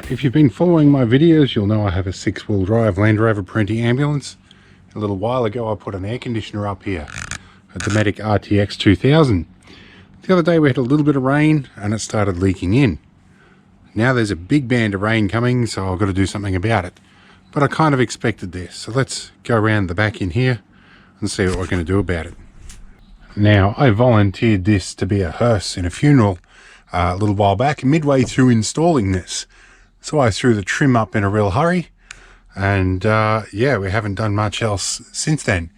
Alright, if you've been following my videos, you'll know I have a 6-wheel drive Land Rover Perenti ambulance. A little while ago I put an air conditioner up here, a Dometic RTX 2000. The other day we had a little bit of rain and it started leaking in. Now there's a big band of rain coming, so I've got to do something about it. But I kind of expected this, so let's go around the back in here and see what we're going to do about it. Now, I volunteered this to be a hearse in a funeral a little while back, midway through installing this. So I threw the trim up in a real hurry, and yeah, we haven't done much else since then.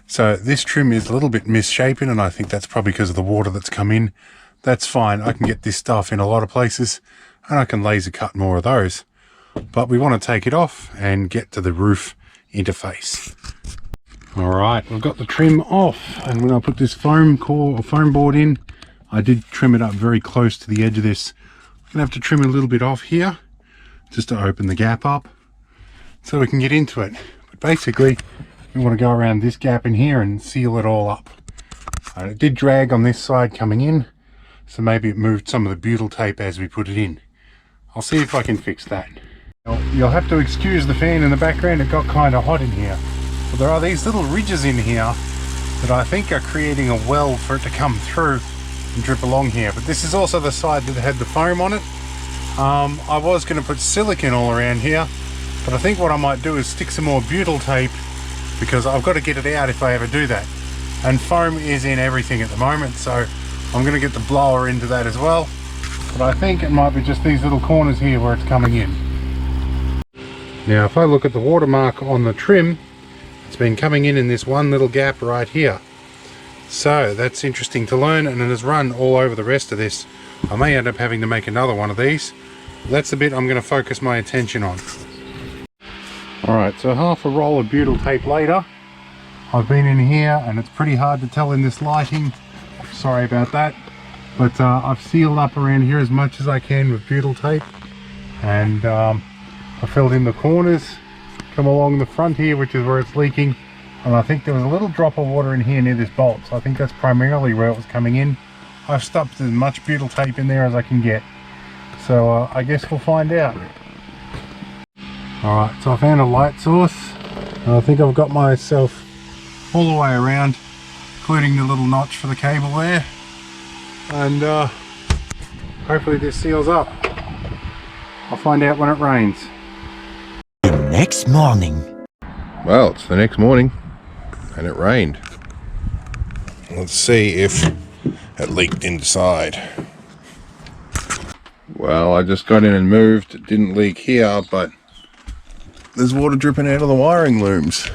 So this trim is a little bit misshapen, and I think that's probably because of the water that's come in. That's fine, I can get this stuff in a lot of places, and I can laser cut more of those. But we want to take it off and get to the roof interface. Alright, we've got the trim off, and when I put this foam core or foam board in, I did trim it up very close to the edge of this. I'm going to have to trim a little bit off here, just to open the gap up, so we can get into it. But basically, we want to go around this gap in here and seal it all up. It did drag on this side coming in, so maybe it moved some of the butyl tape as we put it in. I'll see if I can fix that. You'll have to excuse the fan in the background, it got kind of hot in here. But there are these little ridges in here that I think are creating a well for it to come through and drip along here. But this is also the side that had the foam on it. I was going to put silicone all around here, but I think what I might do is stick some more butyl tape, because I've got to get it out if I ever do that. And foam is in everything at the moment, so I'm going to get the blower into that as well. But I think it might be just these little corners here where it's coming in. Now if I look at the watermark on the trim, it's been coming in this one little gap right here. So that's interesting to learn, and it has run all over the rest of this. I may end up having to make another one of these. That's the bit I'm going to focus my attention on. Alright, so half a roll of butyl tape later, I've been in here and it's pretty hard to tell in this lighting. Sorry about that. But I've sealed up around here as much as I can with butyl tape. And I filled in the corners, come along the front here, which is where it's leaking. And I think there was a little drop of water in here near this bolt. So I think that's primarily where it was coming in. I've stuffed as much butyl tape in there as I can get. So I guess we'll find out. Alright, so I found a light source. And I think I've got myself all the way around, including the little notch for the cable there. And hopefully this seals up. I'll find out when it rains. The next morning. Well, it's the next morning and it rained. Let's see if it leaked inside. Well, I just got in and moved. It didn't leak here, but there's water dripping out of the wiring looms.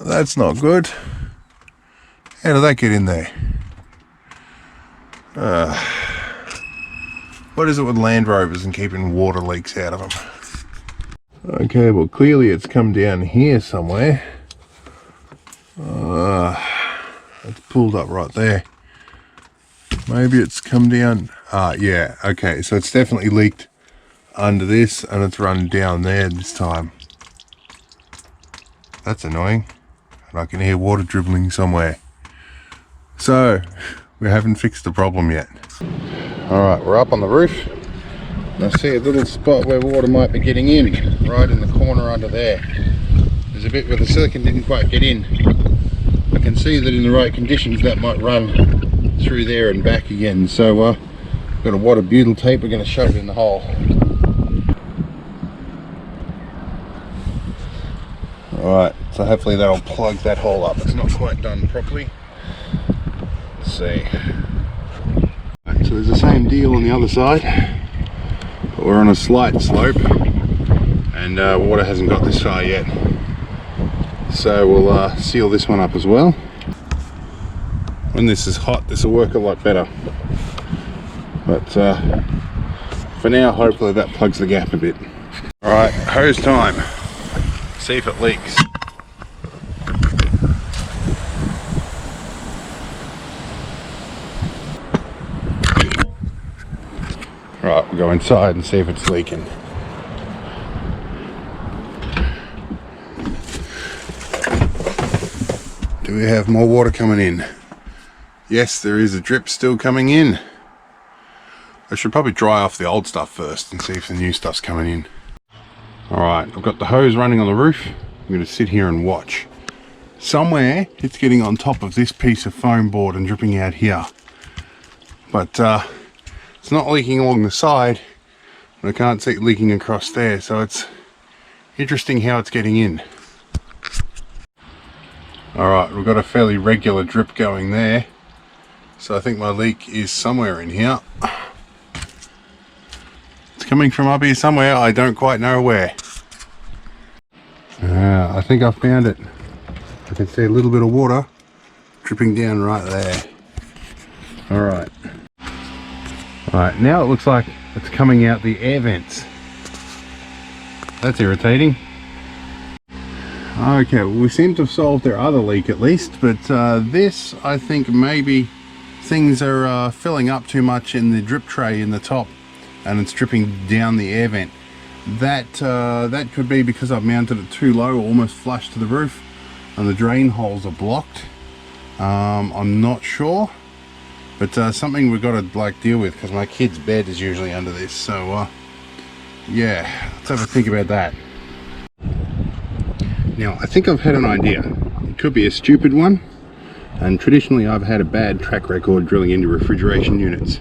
That's not good. How did that get in there? What is it with Land Rovers and keeping water leaks out of them? Okay, well clearly it's come down here somewhere. It's pulled up right there. Maybe it's come down. Yeah, okay, so it's definitely leaked under this and it's run down there this time. That's annoying. And I can hear water dribbling somewhere. So, we haven't fixed the problem yet. Alright, we're up on the roof. And I see a little spot where water might be getting in, right in the corner under there. There's a bit where the silicone didn't quite get in. I can see that in the right conditions that might run through there and back again. So we've got a wad of butyl tape, we're going to shove it in the hole. Alright, so hopefully that'll plug that hole up. It's not quite done properly. Let's see. So there's the same deal on the other side, but we're on a slight slope and water hasn't got this far yet. So we'll seal this one up as well. When this is hot, this will work a lot better. But for now, hopefully that plugs the gap a bit. Alright, hose time. See if it leaks. Right, we'll go inside and see if it's leaking. Do we have more water coming in? Yes, there is a drip still coming in. I should probably dry off the old stuff first and see if the new stuff's coming in. Alright, I've got the hose running on the roof. I'm going to sit here and watch. Somewhere it's getting on top of this piece of foam board and dripping out here. But it's not leaking along the side. And I can't see it leaking across there, so it's interesting how it's getting in. Alright, we've got a fairly regular drip going there. So I think my leak is somewhere in here. It's coming from up here somewhere, I don't quite know where. I think I found it. I can see a little bit of water dripping down right there. Alright. Alright, now it looks like it's coming out the air vents. That's irritating. Okay, well, we seem to have solved their other leak at least, but this, I think maybe things are filling up too much in the drip tray in the top and it's dripping down the air vent. That could be because I've mounted it too low, almost flush to the roof, and the drain holes are blocked. I'm not sure, but something we've got to like deal with because my kid's bed is usually under this. So yeah, let's have a think about that. Now I think I've had an idea. It could be a stupid one, and traditionally I've had a bad track record drilling into refrigeration units.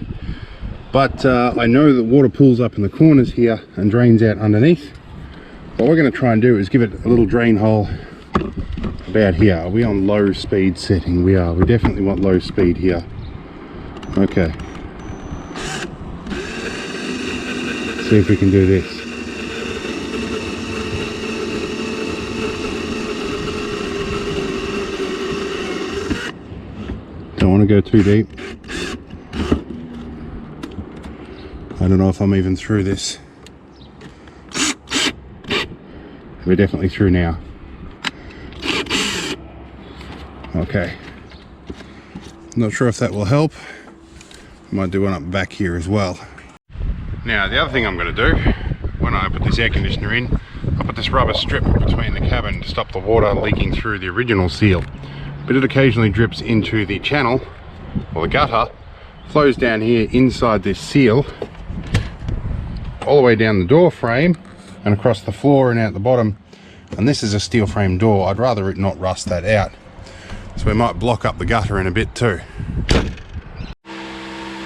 But I know that water pools up in the corners here and drains out underneath. What we're going to try and do is give it a little drain hole about here. Are we on low speed setting? We are. We definitely want low speed here. Okay. See if we can do this. Don't want to go too deep. I don't know if I'm even through this. We're definitely through now. Okay. Not sure if that will help. Might do one up back here as well. Now the other thing I'm going to do when I put this air conditioner in, I put this rubber strip between the cabin to stop the water leaking through the original seal. But it occasionally drips into the channel, or the gutter, flows down here inside this seal, all the way down the door frame and across the floor and out the bottom. And this is a steel frame door. I'd rather it not rust that out, so we might block up the gutter in a bit too.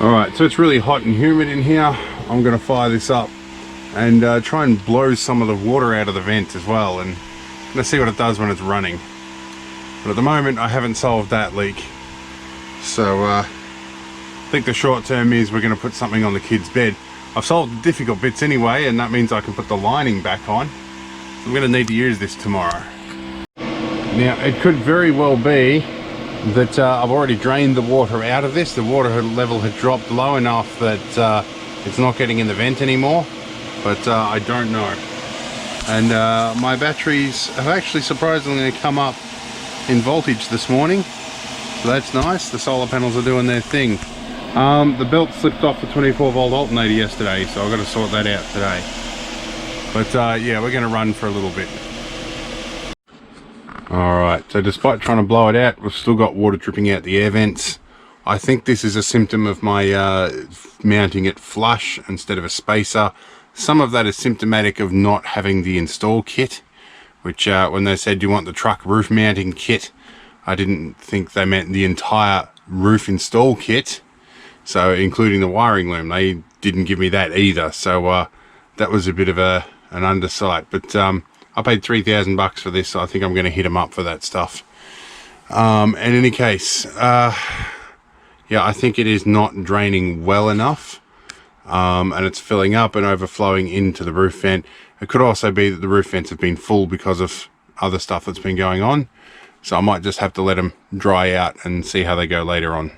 Alright, so it's really hot and humid in here. I'm going to fire this up and try and blow some of the water out of the vent as well, and I'm going to see what it does when it's running. But at the moment I haven't solved that leak, so I think the short term is we're going to put something on the kid's bed. I've solved the difficult bits anyway, and that means I can put the lining back on. I'm going to need to use this tomorrow. Now it could very well be that I've already drained the water out of this. The water level had dropped low enough that it's not getting in the vent anymore, but I don't know. And my batteries have actually surprisingly come up in voltage this morning, so that's nice. The solar panels are doing their thing. The belt slipped off the 24 volt alternator yesterday, so I've got to sort that out today. But yeah, we're going to run for a little bit. Alright, so despite trying to blow it out, we've still got water dripping out the air vents. I think this is a symptom of my mounting it flush instead of a spacer. Some of that is symptomatic of not having the install kit, which when they said, do you want the truck roof mounting kit, I didn't think they meant the entire roof install kit. So including the wiring loom, they didn't give me that either. So that was a bit of an undersight. But I paid $3,000 for this, so I think I'm going to hit them up for that stuff. In any case, yeah, I think it is not draining well enough, and it's filling up and overflowing into the roof vent. It could also be that the roof vents have been full because of other stuff that's been going on. So I might just have to let them dry out and see how they go later on.